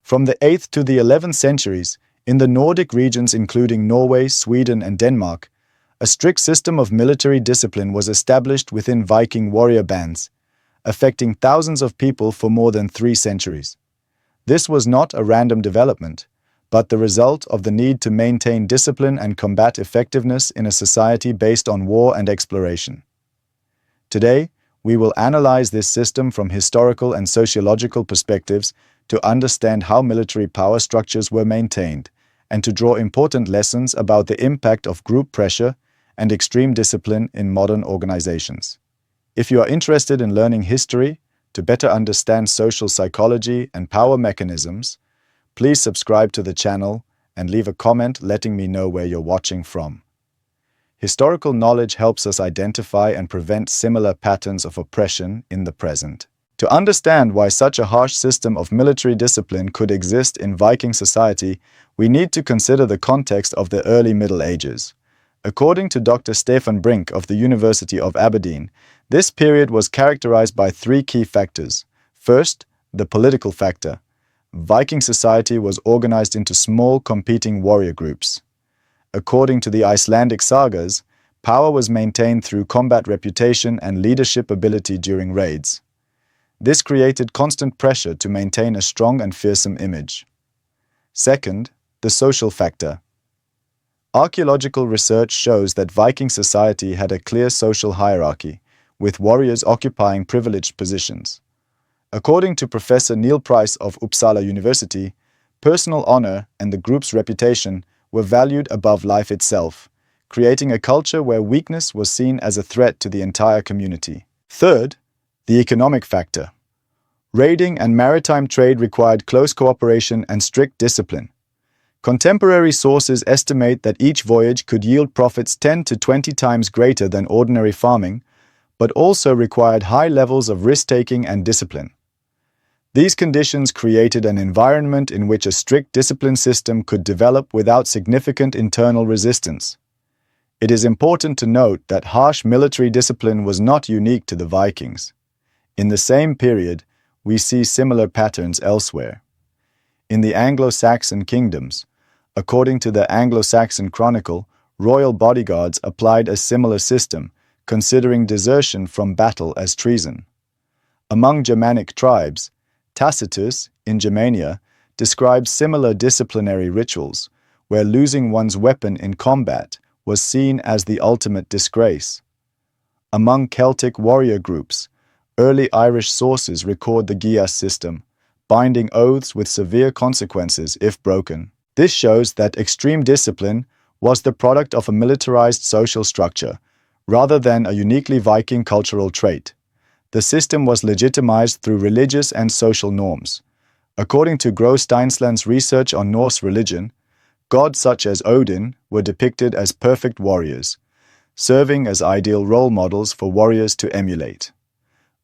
From the 8th to the 11th centuries, in the Nordic regions including Norway, Sweden, and Denmark, a strict system of military discipline was established within Viking warrior bands, affecting thousands of people for more than 3 centuries. This was not a random development, but the result of the need to maintain discipline and combat effectiveness in a society based on war and exploration. Today, we will analyze this system from historical and sociological perspectives to understand how military power structures were maintained, and to draw important lessons about the impact of group pressure and extreme discipline in modern organizations. If you are interested in learning history to better understand social psychology and power mechanisms, please subscribe to the channel and leave a comment letting me know where you're watching from. Historical knowledge helps us identify and prevent similar patterns of oppression in the present. To understand why such a harsh system of military discipline could exist in Viking society, we need to consider the context of the early Middle Ages. According to Dr. Stefan Brink of the University of Aberdeen, this period was characterized by 3 key factors. First, the political factor. Viking society was organized into small competing warrior groups. According to the Icelandic sagas, power was maintained through combat reputation and leadership ability during raids. This created constant pressure to maintain a strong and fearsome image. Second, the social factor. Archaeological research shows that Viking society had a clear social hierarchy, with warriors occupying privileged positions. According to Professor Neil Price of Uppsala University, personal honor and the group's reputation were valued above life itself, creating a culture where weakness was seen as a threat to the entire community. Third, the economic factor. Raiding and maritime trade required close cooperation and strict discipline. Contemporary sources estimate that each voyage could yield profits 10 to 20 times greater than ordinary farming, but also required high levels of risk-taking and discipline. These conditions created an environment in which a strict discipline system could develop without significant internal resistance. It is important to note that harsh military discipline was not unique to the Vikings. In the same period, we see similar patterns elsewhere. In the Anglo-Saxon kingdoms, according to the Anglo-Saxon Chronicle, royal bodyguards applied a similar system, considering desertion from battle as treason. Among Germanic tribes, Tacitus, in Germania, describes similar disciplinary rituals, where losing one's weapon in combat was seen as the ultimate disgrace. Among Celtic warrior groups, early Irish sources record the Gias system, binding oaths with severe consequences if broken. This shows that extreme discipline was the product of a militarized social structure, rather than a uniquely Viking cultural trait. The system was legitimized through religious and social norms. According to Gro Steinsland's research on Norse religion, gods such as Odin were depicted as perfect warriors, serving as ideal role models for warriors to emulate.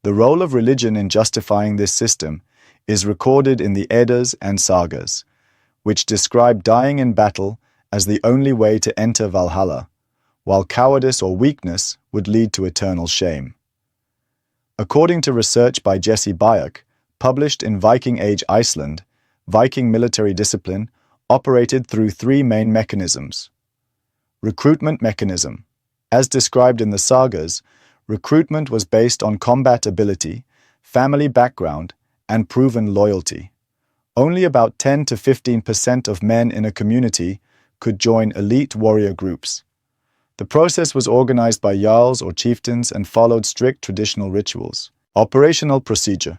The role of religion in justifying this system is recorded in the Eddas and Sagas, which describe dying in battle as the only way to enter Valhalla, while cowardice or weakness would lead to eternal shame. According to research by Jesse Bayek, published in Viking Age Iceland, Viking military discipline operated through 3 main mechanisms. Recruitment mechanism. As described in the sagas, recruitment was based on combat ability, family background, and proven loyalty. Only about 10 to 15% of men in a community could join elite warrior groups. The process was organized by jarls or chieftains and followed strict traditional rituals. Operational procedure.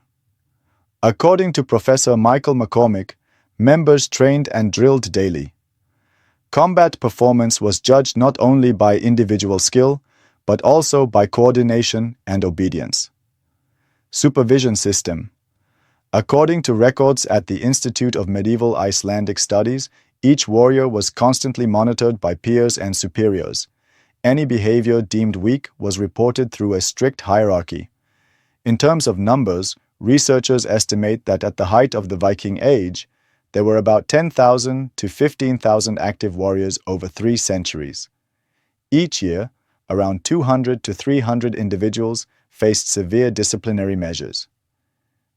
According to Professor Michael McCormick, members trained and drilled daily. Combat performance was judged not only by individual skill, but also by coordination and obedience. Supervision system. According to records at the Institute of Medieval Icelandic Studies, each warrior was constantly monitored by peers and superiors. Any behavior deemed weak was reported through a strict hierarchy. In terms of numbers, researchers estimate that at the height of the Viking Age, there were about 10,000 to 15,000 active warriors over 3 centuries. Each year, around 200 to 300 individuals faced severe disciplinary measures.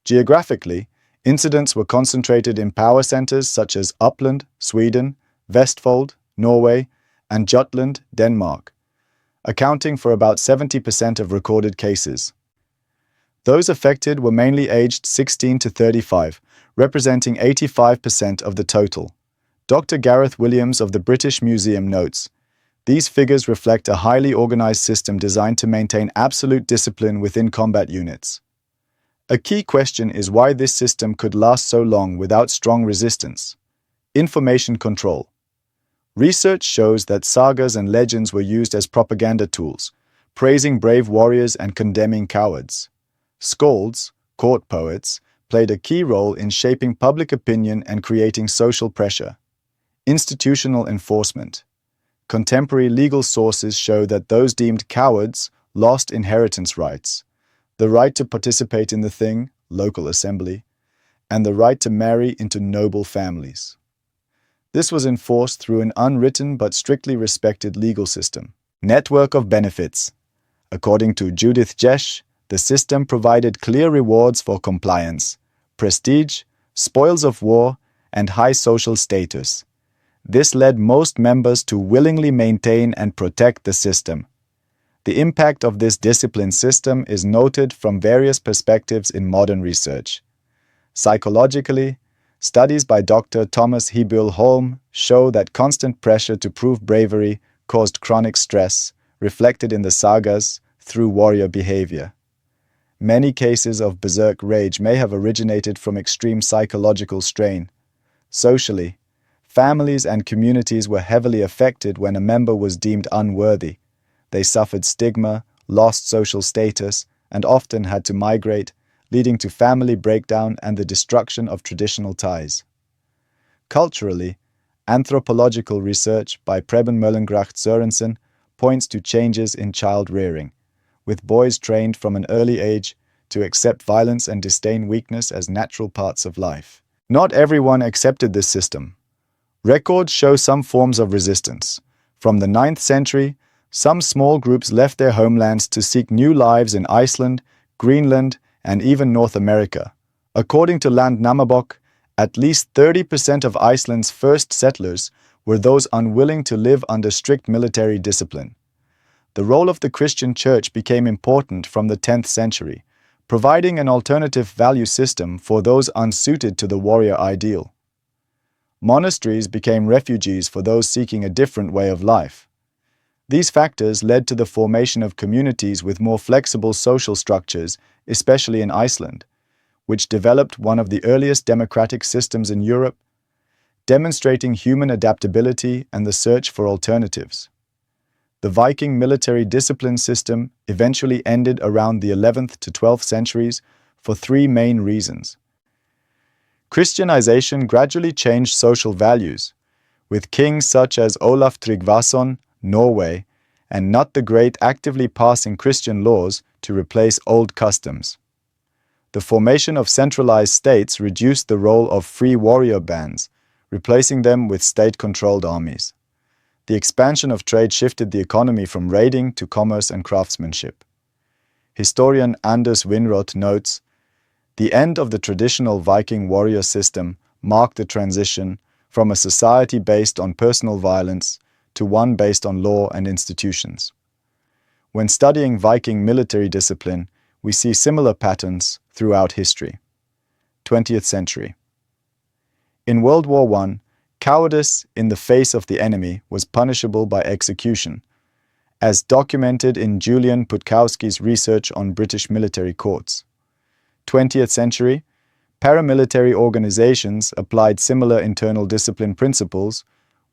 Geographically, Incidents were concentrated in power centers such as Uppland, Sweden, Vestfold, Norway, and Jutland, Denmark, accounting for about 70% of recorded cases. Those affected were mainly aged 16 to 35, representing 85% of the total. Dr. Gareth Williams of the British Museum notes, "These figures reflect a highly organized system designed to maintain absolute discipline within combat units." A key question is why this system could last so long without strong resistance. Information control. Research shows that sagas and legends were used as propaganda tools, praising brave warriors and condemning cowards. Skalds, court poets, played a key role in shaping public opinion and creating social pressure. Institutional enforcement. Contemporary legal sources show that those deemed cowards lost inheritance rights, the right to participate in the thing, local assembly, and the right to marry into noble families. This was enforced through an unwritten but strictly respected legal system. Network of benefits. According to Judith Jesch, the system provided clear rewards for compliance, prestige, spoils of war, and high social status. This led most members to willingly maintain and protect the system. The impact of this discipline system is noted from various perspectives in modern research. Psychologically, studies by Dr. Thomas Hebühl Holm show that constant pressure to prove bravery caused chronic stress, reflected in the sagas through warrior behavior. Many cases of berserk rage may have originated from extreme psychological strain. Socially, families and communities were heavily affected when a member was deemed unworthy. They suffered stigma, lost social status, and often had to migrate, leading to family breakdown and the destruction of traditional ties. Culturally, anthropological research by Preben Møllengracht Sørensen points to changes in child rearing, with boys trained from an early age to accept violence and disdain weakness as natural parts of life. Not everyone accepted this system. Records show some forms of resistance. From the 9th century, some small groups left their homelands to seek new lives in Iceland, Greenland, and even North America. According to Landnámabók, at least 30% of Iceland's first settlers were those unwilling to live under strict military discipline. The role of the Christian Church became important from the 10th century, providing an alternative value system for those unsuited to the warrior ideal. Monasteries became refuges for those seeking a different way of life. These factors led to the formation of communities with more flexible social structures, especially in Iceland, which developed one of the earliest democratic systems in Europe, demonstrating human adaptability and the search for alternatives. The Viking military discipline system eventually ended around the 11th to 12th centuries for three main reasons. Christianization gradually changed social values, with kings such as Olaf Tryggvason, Norway, and Nut the Great actively passing Christian laws to replace old customs. The formation of centralized states reduced the role of free warrior bands, replacing them with state-controlled armies. The expansion of trade shifted the economy from raiding to commerce and craftsmanship. Historian Anders Winroth notes, "The end of the traditional Viking warrior system marked the transition from a society based on personal violence to one based on law and institutions." When studying Viking military discipline, we see similar patterns throughout history. 20th century. In World War I, cowardice in the face of the enemy was punishable by execution, as documented in Julian Putkowski's research on British military courts. 20th century, paramilitary organizations applied similar internal discipline principles,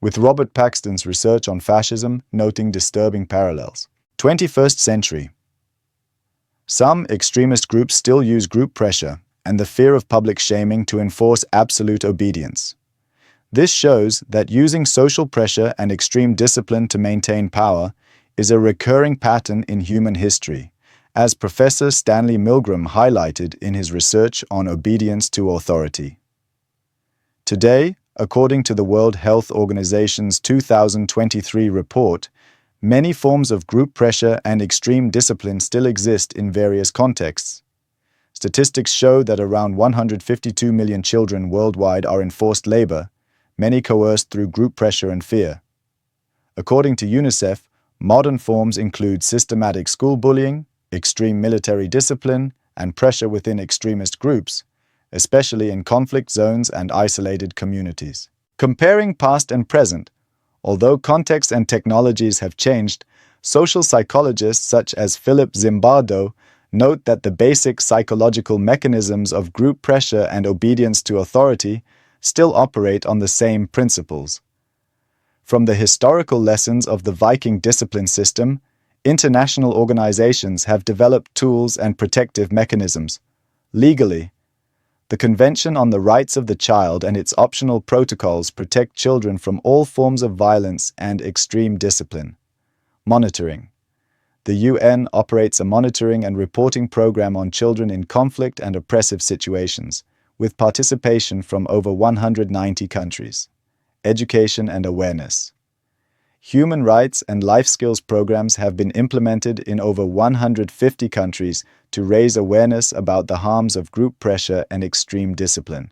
with Robert Paxton's research on fascism noting disturbing parallels. 21st century. Some extremist groups still use group pressure and the fear of public shaming to enforce absolute obedience. This shows that using social pressure and extreme discipline to maintain power is a recurring pattern in human history, as Professor Stanley Milgram highlighted in his research on obedience to authority. Today, according to the World Health Organization's 2023 report, many forms of group pressure and extreme discipline still exist in various contexts. Statistics show that around 152 million children worldwide are in forced labor, many coerced through group pressure and fear. According to UNICEF, modern forms include systematic school bullying, extreme military discipline, and pressure within extremist groups, especially in conflict zones and isolated communities. Comparing past and present, although context and technologies have changed, social psychologists such as Philip Zimbardo note that the basic psychological mechanisms of group pressure and obedience to authority still operate on the same principles. From the historical lessons of the Viking discipline system, international organizations have developed tools and protective mechanisms. Legally, the Convention on the Rights of the Child and its optional protocols protect children from all forms of violence and extreme discipline. Monitoring. The UN operates a monitoring and reporting program on children in conflict and oppressive situations, with participation from over 190 countries. Education and awareness. Human rights and life skills programs have been implemented in over 150 countries to raise awareness about the harms of group pressure and extreme discipline.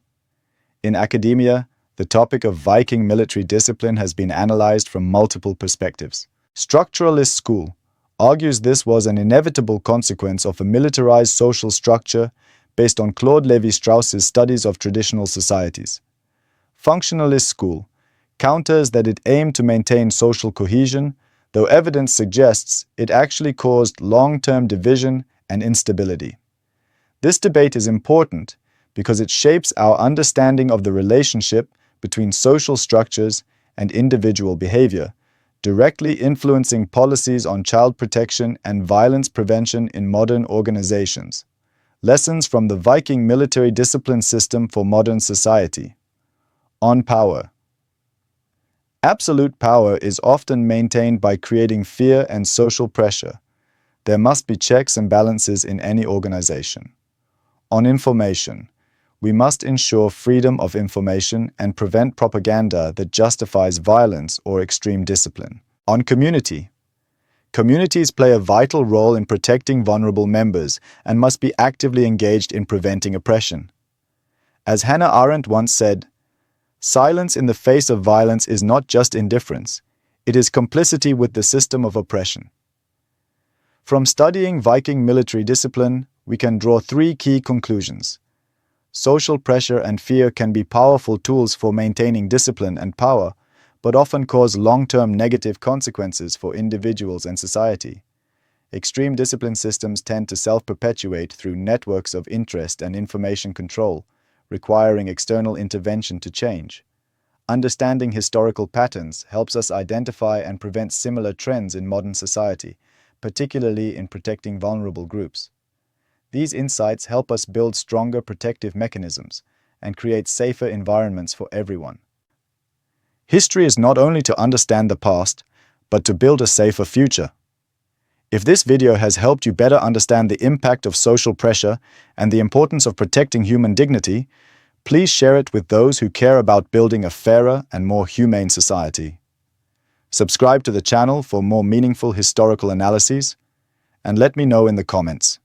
In academia, the topic of Viking military discipline has been analyzed from multiple perspectives. Structuralist school argues this was an inevitable consequence of a militarized social structure based on Claude Lévi-Strauss's studies of traditional societies. Functionalist school counters that it aimed to maintain social cohesion, though evidence suggests it actually caused long-term division and instability. This debate is important because it shapes our understanding of the relationship between social structures and individual behavior, directly influencing policies on child protection and violence prevention in modern organizations. Lessons from the Viking military discipline system for modern society. On power. Absolute power is often maintained by creating fear and social pressure. There must be checks and balances in any organization. On information, we must ensure freedom of information and prevent propaganda that justifies violence or extreme discipline. On community, communities play a vital role in protecting vulnerable members and must be actively engaged in preventing oppression. As Hannah Arendt once said, "Silence in the face of violence is not just indifference, it is complicity with the system of oppression." From studying Viking military discipline, we can draw three key conclusions. Social pressure and fear can be powerful tools for maintaining discipline and power, but often cause long-term negative consequences for individuals and society. Extreme discipline systems tend to self-perpetuate through networks of interest and information control, requiring external intervention to change. Understanding historical patterns helps us identify and prevent similar trends in modern society, particularly in protecting vulnerable groups. These insights help us build stronger protective mechanisms and create safer environments for everyone. History is not only to understand the past, but to build a safer future. If this video has helped you better understand the impact of social pressure and the importance of protecting human dignity, please share it with those who care about building a fairer and more humane society. Subscribe to the channel for more meaningful historical analyses, and let me know in the comments.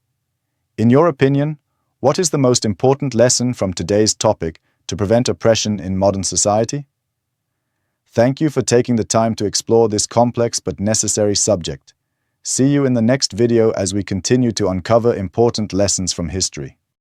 In your opinion, what is the most important lesson from today's topic to prevent oppression in modern society? Thank you for taking the time to explore this complex but necessary subject. See you in the next video as we continue to uncover important lessons from history.